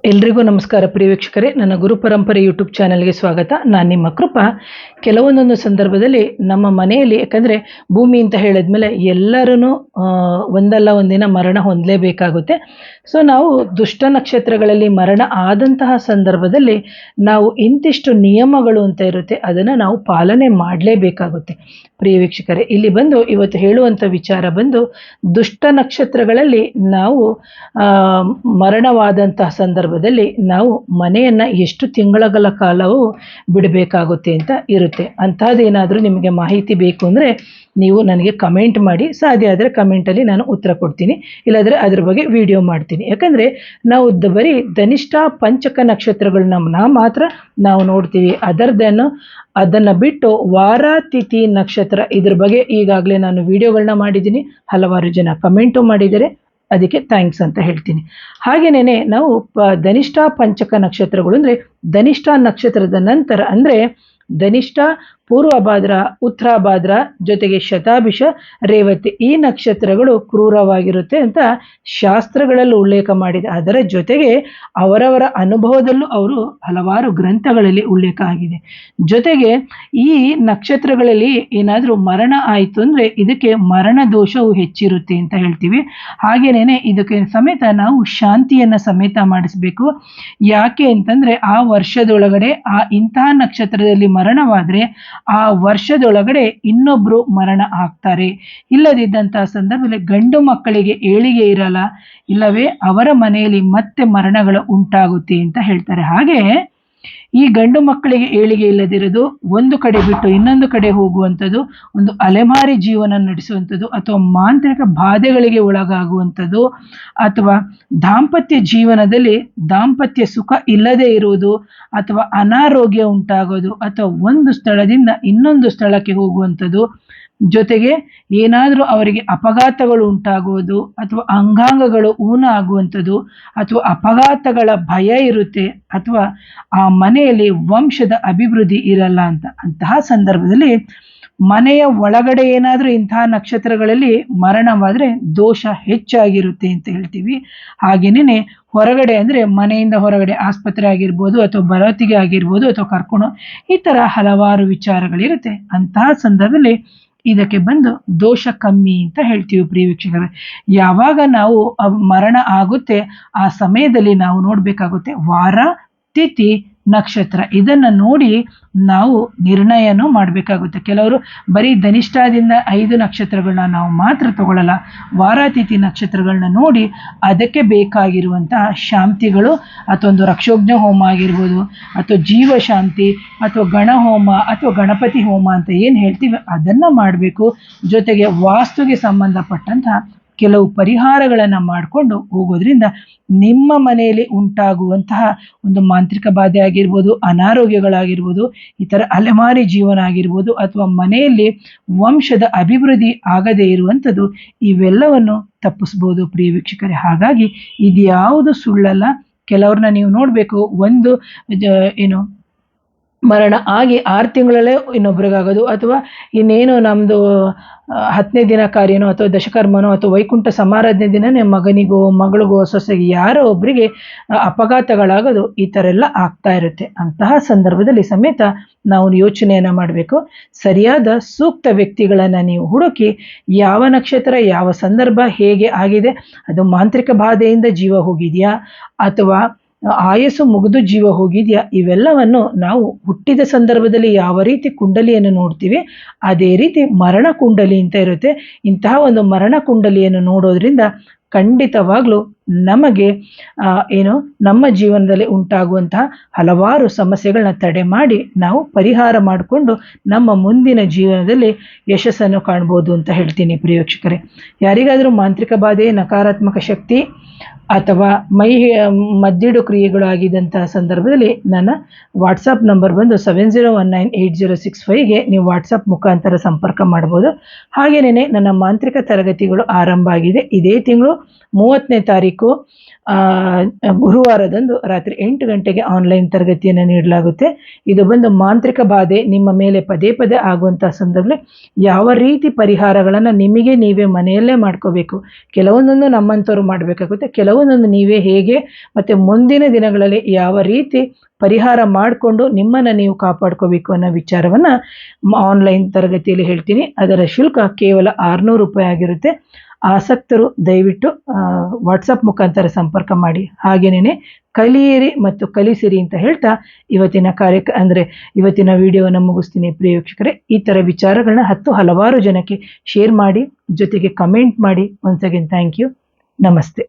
ಎಲ್ರಿಗೂ ನಮಸ್ಕಾರ ಪ್ರಿಯ ವೀಕ್ಷಕರೇ, ನನ್ನ ಗುರು ಪರಂಪರೆ ಯೂಟ್ಯೂಬ್ ಚಾನಲ್ಗೆ ಸ್ವಾಗತ. ನಾನು ನಿಮ್ಮ ಕೃಪಾ. ಕೆಲವೊಂದೊಂದು ಸಂದರ್ಭದಲ್ಲಿ ನಮ್ಮ ಮನೆಯಲ್ಲಿ, ಯಾಕಂದರೆ ಭೂಮಿ ಅಂತ ಹೇಳಿದ್ಮೇಲೆ ಎಲ್ಲರೂ ಒಂದಲ್ಲ ಒಂದಿನ ಮರಣ ಹೊಂದಲೇಬೇಕಾಗುತ್ತೆ. ಸೊ ನಾವು ದುಷ್ಟ ನಕ್ಷತ್ರಗಳಲ್ಲಿ ಮರಣ ಆದಂತಹ ಸಂದರ್ಭದಲ್ಲಿ ನಾವು ಇಂತಿಷ್ಟು ನಿಯಮಗಳು ಅಂತ ಇರುತ್ತೆ, ಅದನ್ನು ನಾವು ಪಾಲನೆ ಮಾಡಲೇಬೇಕಾಗುತ್ತೆ. ಪ್ರಿಯ ವೀಕ್ಷಕರೇ, ಇಲ್ಲಿ ಬಂದು ಇವತ್ತು ಹೇಳುವಂಥ ವಿಚಾರ ಬಂದು ದುಷ್ಟ ನಕ್ಷತ್ರಗಳಲ್ಲಿ ನಾವು ಮರಣವಾದಂತಹ ಸಂದರ್ಭದಲ್ಲಿ ನಾವು ಮನೆಯನ್ನು ಎಷ್ಟು ತಿಂಗಳ ಕಾಲವೂ ಬಿಡಬೇಕಾಗುತ್ತೆ ಅಂತ ಇರುತ್ತೆ. ಅಂಥದ್ದೇನಾದರೂ ನಿಮಗೆ ಮಾಹಿತಿ ಬೇಕು ಅಂದರೆ ನೀವು ನನಗೆ ಕಮೆಂಟ್ ಮಾಡಿ, ಸಾಧ್ಯ ಆದರೆ ಕಮೆಂಟಲ್ಲಿ ನಾನು ಉತ್ತರ ಕೊಡ್ತೀನಿ, ಇಲ್ಲಾಂದರೆ ಅದ್ರ ಬಗ್ಗೆ ವಿಡಿಯೋ ಮಾಡ್ತೀನಿ. ಯಾಕಂದರೆ ನಾವು ಬರೀ ಧನಿಷ್ಠ ಪಂಚಕ ನಕ್ಷತ್ರಗಳನ್ನ ಮಾತ್ರ ನಾವು ನೋಡ್ತೀವಿ. ಅದನ್ನು ಬಿಟ್ಟು ವಾರ ತಿಥಿ ನಕ್ಷತ್ರ ಇದ್ರ ಬಗ್ಗೆ ಈಗಾಗಲೇ ನಾನು ವಿಡಿಯೋಗಳನ್ನ ಮಾಡಿದ್ದೀನಿ. ಹಲವಾರು ಜನ ಕಮೆಂಟು ಮಾಡಿದ್ದಾರೆ, ಅದಕ್ಕೆ ಥ್ಯಾಂಕ್ಸ್ ಅಂತ ಹೇಳ್ತೀನಿ. ಹಾಗೆಯೇ ನಾವು ಧನಿಷ್ಠ ಪಂಚಕ ನಕ್ಷತ್ರಗಳು ಅಂದರೆ ಧನಿಷ್ಠ ನಕ್ಷತ್ರದ ನಂತರ ಅಂದರೆ ಧನಿಷ್ಠ, ಪೂರ್ವಭಾದ್ರ, ಉತ್ತರಾಭಾದ್ರ ಜೊತೆಗೆ ಶತಾಭಿಷ, ರೇವತಿ ಈ ನಕ್ಷತ್ರಗಳು ಕ್ರೂರವಾಗಿರುತ್ತೆ ಅಂತ ಶಾಸ್ತ್ರಗಳಲ್ಲಿ ಉಲ್ಲೇಖ ಮಾಡಿದೆ. ಅದರ ಜೊತೆಗೆ ಅವರವರ ಅನುಭವದಲ್ಲೂ ಅವರು ಹಲವಾರು ಗ್ರಂಥಗಳಲ್ಲಿ ಉಲ್ಲೇಖ ಆಗಿದೆ. ಜೊತೆಗೆ ಈ ನಕ್ಷತ್ರಗಳಲ್ಲಿ ಏನಾದರೂ ಮರಣ ಆಯಿತು ಅಂದರೆ ಇದಕ್ಕೆ ಮರಣ ದೋಷವು ಹೆಚ್ಚಿರುತ್ತೆ ಅಂತ ಹೇಳ್ತೀವಿ. ಹಾಗೇನೇ ಇದಕ್ಕೆ ಸಮೇತ ನಾವು ಶಾಂತಿಯನ್ನು ಸಮೇತ ಮಾಡಿಸಬೇಕು. ಯಾಕೆ ಅಂತಂದರೆ ಆ ವರ್ಷದೊಳಗಡೆ ಇಂತಹ ನಕ್ಷತ್ರದಲ್ಲಿ ಮರಣವಾದರೆ ಆ ವರ್ಷದೊಳಗಡೆ ಇನ್ನೊಬ್ಬರು ಮರಣ ಆಗ್ತಾರೆ. ಇಲ್ಲದಿದ್ದಂತಹ ಸಂದರ್ಭದಲ್ಲಿ ಗಂಡು ಮಕ್ಕಳಿಗೆ ಏಳಿಗೆ ಇರಲ್ಲ, ಇಲ್ಲವೇ ಅವರ ಮನೆಯಲ್ಲಿ ಮತ್ತೆ ಮರಣಗಳು ಉಂಟಾಗುತ್ತೆ ಅಂತ ಹೇಳ್ತಾರೆ. ಹಾಗೆ ಈ ಗಂಡು ಮಕ್ಕಳಿಗೆ ಏಳಿಗೆ ಇಲ್ಲದಿರೋದು, ಒಂದು ಕಡೆ ಬಿಟ್ಟು ಇನ್ನೊಂದು ಕಡೆ ಹೋಗುವಂಥದ್ದು, ಒಂದು ಅಲೆಮಾರಿ ಜೀವನ ನಡೆಸುವಂಥದ್ದು, ಅಥವಾ ಮಾಂತ್ರಿಕ ಬಾಧೆಗಳಿಗೆ ಒಳಗಾಗುವಂಥದ್ದು, ಅಥವಾ ದಾಂಪತ್ಯ ಜೀವನದಲ್ಲಿ ದಾಂಪತ್ಯ ಸುಖ ಇಲ್ಲದೆ ಇರುವುದು, ಅಥವಾ ಅನಾರೋಗ್ಯ ಉಂಟಾಗೋದು, ಅಥವಾ ಒಂದು ಸ್ಥಳದಿಂದ ಇನ್ನೊಂದು ಸ್ಥಳಕ್ಕೆ ಹೋಗುವಂಥದ್ದು, ಜೊತೆಗೆ ಏನಾದರೂ ಅವರಿಗೆ ಅಪಘಾತಗಳು ಉಂಟಾಗುವುದು, ಅಥವಾ ಅಂಗಾಂಗಗಳು ಊನ ಆಗುವಂಥದ್ದು, ಅಥವಾ ಅಪಘಾತಗಳ ಭಯ ಇರುತ್ತೆ, ಅಥವಾ ಆ ಮನೆಯಲ್ಲಿ ವಂಶದ ಅಭಿವೃದ್ಧಿ ಇರಲ್ಲ ಅಂತಹ ಸಂದರ್ಭದಲ್ಲಿ ಮನೆಯ ಒಳಗಡೆ ಏನಾದರೂ ಇಂತಹ ನಕ್ಷತ್ರಗಳಲ್ಲಿ ಮರಣವಾದರೆ ದೋಷ ಹೆಚ್ಚಾಗಿರುತ್ತೆ ಅಂತ ಹೇಳ್ತೀವಿ. ಹಾಗೇನೇ ಹೊರಗಡೆ ಅಂದರೆ ಮನೆಯಿಂದ ಹೊರಗಡೆ ಆಸ್ಪತ್ರೆ ಆಗಿರ್ಬೋದು, ಅಥವಾ ಬರವತಿಗೆ ಆಗಿರ್ಬೋದು, ಅಥವಾ ಕರ್ಕೊಂಡು ಈ ಥರ ಹಲವಾರು ವಿಚಾರಗಳಿರುತ್ತೆ. ಅಂತಹ ಸಂದರ್ಭದಲ್ಲಿ ಇದಕ್ಕೆ ಬಂದು ದೋಷ ಕಮ್ಮಿ ಅಂತ ಹೇಳ್ತೀವಿ. ಪ್ರಿಯ ವೀಕ್ಷಕರೇ, ಯಾವಾಗ ನಾವು ಮರಣ ಆಗುತ್ತೆ ಆ ಸಮಯದಲ್ಲಿ ನಾವು ನೋಡಬೇಕಾಗುತ್ತೆ ವಾರ, ತಿಥಿ, ನಕ್ಷತ್ರ ಇದನ್ನು ನೋಡಿ ನಾವು ನಿರ್ಣಯನೂ ಮಾಡಬೇಕಾಗುತ್ತೆ. ಕೆಲವರು ಬರೀ ಧನಿಷ್ಠದಿಂದ 5 ನಕ್ಷತ್ರಗಳನ್ನ ನಾವು ಮಾತ್ರ ತಗೊಳ್ಳಲ್ಲ, ವಾರಾತಿಥಿ ನಕ್ಷತ್ರಗಳನ್ನ ನೋಡಿ ಅದಕ್ಕೆ ಬೇಕಾಗಿರುವಂತಹ ಶಾಂತಿಗಳು, ಅಥವಾ ಒಂದು ರಕ್ಷೋಜ್ಞ ಹೋಮ ಆಗಿರ್ಬೋದು, ಅಥವಾ ಜೀವಶಾಂತಿ, ಅಥವಾ ಗಣಹೋಮ, ಅಥವಾ ಗಣಪತಿ ಹೋಮ ಅಂತ ಏನು ಹೇಳ್ತೀವಿ ಅದನ್ನು ಮಾಡಬೇಕು. ಜೊತೆಗೆ ವಾಸ್ತುಗೆ ಸಂಬಂಧಪಟ್ಟಂತಹ ಕೆಲವು ಪರಿಹಾರಗಳನ್ನು ಮಾಡಿಕೊಂಡು ಹೋಗೋದ್ರಿಂದ ನಿಮ್ಮ ಮನೆಯಲ್ಲಿ ಉಂಟಾಗುವಂತಹ ಒಂದು ಮಾಂತ್ರಿಕ ಬಾಧೆ ಆಗಿರ್ಬೋದು, ಅನಾರೋಗ್ಯಗಳಾಗಿರ್ಬೋದು, ಈ ಥರ ಅಲೆಮಾರಿ ಜೀವನ ಆಗಿರ್ಬೋದು, ಅಥವಾ ಮನೆಯಲ್ಲಿ ವಂಶದ ಅಭಿವೃದ್ಧಿ ಆಗದೇ ಇರುವಂಥದ್ದು, ಇವೆಲ್ಲವನ್ನು ತಪ್ಪಿಸ್ಬೋದು ಪ್ರಿಯ ವೀಕ್ಷಕರೇ. ಹಾಗಾಗಿ ಇದ್ಯಾವುದು ಸುಳ್ಳಲ್ಲ. ಕೆಲವ್ರನ್ನ ನೀವು ನೋಡಬೇಕು, ಒಂದು ಮರಣ ಆಗಿ 6 ತಿಂಗಳಲ್ಲೇ ಇನ್ನೊಬ್ರಿಗಾಗೋದು, ಅಥವಾ ಇನ್ನೇನು ನಮ್ಮದು 10ನೇ ದಿನ ಕಾರ್ಯನೋ, ಅಥವಾ ದಶಕರ್ಮನೋ, ಅಥವಾ ವೈಕುಂಠ ಸಮಾರಾಧನೆ ದಿನನೇ ಮಗನಿಗೋ ಮಗಳಿಗೋ ಸೊಸೆಗೆ ಯಾರೋ ಒಬ್ಬರಿಗೆ ಅಪಘಾತಗಳಾಗೋದು, ಈ ಥರ ಎಲ್ಲ ಆಗ್ತಾ ಇರುತ್ತೆ. ಅಂತಹ ಸಂದರ್ಭದಲ್ಲಿ ಸಮೇತ ನಾವು ಯೋಚನೆಯನ್ನು ಮಾಡಬೇಕು. ಸರಿಯಾದ ಸೂಕ್ತ ವ್ಯಕ್ತಿಗಳನ್ನು ನೀವು ಹುಡುಕಿ, ಯಾವ ನಕ್ಷತ್ರ ಯಾವ ಸಂದರ್ಭ ಹೇಗೆ ಆಗಿದೆ, ಅದು ಮಾಂತ್ರಿಕ ಬಾಧೆಯಿಂದ ಜೀವ ಹೋಗಿದೆಯಾ, ಅಥವಾ ಆಯಸ್ಸು ಮುಗಿದು ಜೀವ ಹೋಗಿದೆಯಾ, ಇವೆಲ್ಲವನ್ನು ನಾವು ಹುಟ್ಟಿದ ಸಂದರ್ಭದಲ್ಲಿ ಯಾವ ರೀತಿ ಕುಂಡಲಿಯನ್ನು ನೋಡ್ತೀವಿ ಅದೇ ರೀತಿ ಮರಣ ಕುಂಡಲಿ ಅಂತ ಇರುತ್ತೆ. ಇಂತಹ ಒಂದು ಮರಣ ಕುಂಡಲಿಯನ್ನು ನೋಡೋದ್ರಿಂದ ಖಂಡಿತವಾಗ್ಲೂ ನಮಗೆ ನಮ್ಮ ಜೀವನದಲ್ಲಿ ಉಂಟಾಗುವಂತಹ ಹಲವಾರು ಸಮಸ್ಯೆಗಳನ್ನ ತಡೆ ಮಾಡಿ ನಾವು ಪರಿಹಾರ ಮಾಡಿಕೊಂಡು ನಮ್ಮ ಮುಂದಿನ ಜೀವನದಲ್ಲಿ ಯಶಸ್ಸನ್ನು ಕಾಣ್ಬೋದು ಅಂತ ಹೇಳ್ತೀನಿ. ಪ್ರಿಯ ವೀಕ್ಷಕರೇ, ಯಾರಿಗಾದರೂ ಮಾಂತ್ರಿಕ ಬಾಧೆ, ನಕಾರಾತ್ಮಕ ಶಕ್ತಿ ಅಥವಾ ಮದ್ದಿಡು ಕ್ರಿಯೆಗಳು ಆಗಿದ್ದಂತಹ ಸಂದರ್ಭದಲ್ಲಿ ನನ್ನ ವಾಟ್ಸಪ್ ನಂಬರ್ ಬಂದು 70198065ಗೆ ನೀವು ವಾಟ್ಸಪ್ ಮುಖಾಂತರ ಸಂಪರ್ಕ ಮಾಡ್ಬೋದು. ಹಾಗೆಯೇ ನನ್ನ ಮಾಂತ್ರಿಕ ತರಗತಿಗಳು ಆರಂಭ ಆಗಿದೆ. ಇದೇ ತಿಂಗಳು 30ನೇ ತಾರೀಕು ಗುರುವಾರದಂದು ರಾತ್ರಿ 8 ಗಂಟೆಗೆ ಆನ್ಲೈನ್ ತರಗತಿಯನ್ನು ನೀಡಲಾಗುತ್ತೆ. ಇದು ಬಂದು ಮಾಂತ್ರಿಕ ಬಾಧೆ ನಿಮ್ಮ ಮೇಲೆ ಪದೇ ಪದೇ ಆಗುವಂಥ ಸಂದರ್ಭದಲ್ಲಿ ಯಾವ ರೀತಿ ಪರಿಹಾರಗಳನ್ನು ನಿಮಗೆ ನೀವೇ ಮನೆಯಲ್ಲೇ ಮಾಡ್ಕೋಬೇಕು, ಕೆಲವೊಂದೊಂದು ನಮ್ಮಂಥವ್ರು ಮಾಡಬೇಕಾಗುತ್ತೆ, ಕೆಲವೊಂದೊಂದು ನೀವೇ ಹೇಗೆ ಮತ್ತು ಮುಂದಿನ ದಿನಗಳಲ್ಲಿ ಯಾವ ರೀತಿ ಪರಿಹಾರ ಮಾಡಿಕೊಂಡು ನಿಮ್ಮನ್ನು ನೀವು ಕಾಪಾಡ್ಕೋಬೇಕು ಅನ್ನೋ ವಿಚಾರವನ್ನು ಆನ್ಲೈನ್ ತರಗತಿಯಲ್ಲಿ ಹೇಳ್ತೀನಿ. ಅದರ ಶುಲ್ಕ ಕೇವಲ 600 ರೂಪಾಯಿ ಆಗಿರುತ್ತೆ. ಆಸಕ್ತರು ದಯವಿಟ್ಟು ವಾಟ್ಸಪ್ ಮುಖಾಂತರ ಸಂಪರ್ಕ ಮಾಡಿ. ಹಾಗೇನೇ ಕಲಿಯಿರಿ ಮತ್ತು ಕಲಿಸಿರಿ ಅಂತ ಹೇಳ್ತಾ ಇವತ್ತಿನ ಇವತ್ತಿನ ವಿಡಿಯೋವನ್ನು ಮುಗಿಸ್ತೀನಿ. ಪ್ರಿಯ ವೀಕ್ಷಕರೇ, ಈ ಥರ ವಿಚಾರಗಳನ್ನ ಹಲವಾರು ಜನಕ್ಕೆ ಶೇರ್ ಮಾಡಿ, ಜೊತೆಗೆ ಕಮೆಂಟ್ ಮಾಡಿ. Once again thank you. ನಮಸ್ತೆ.